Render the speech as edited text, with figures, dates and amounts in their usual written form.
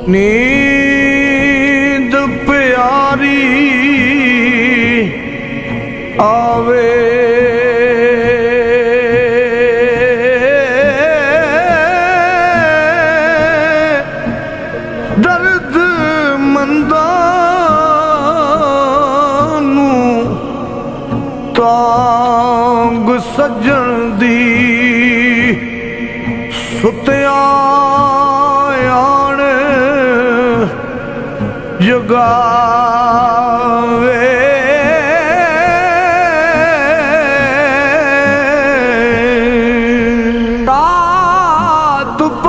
नींद प्यारी आवे दर्द मंदां नूं तांग सज्जण दी सुत्या आण जगा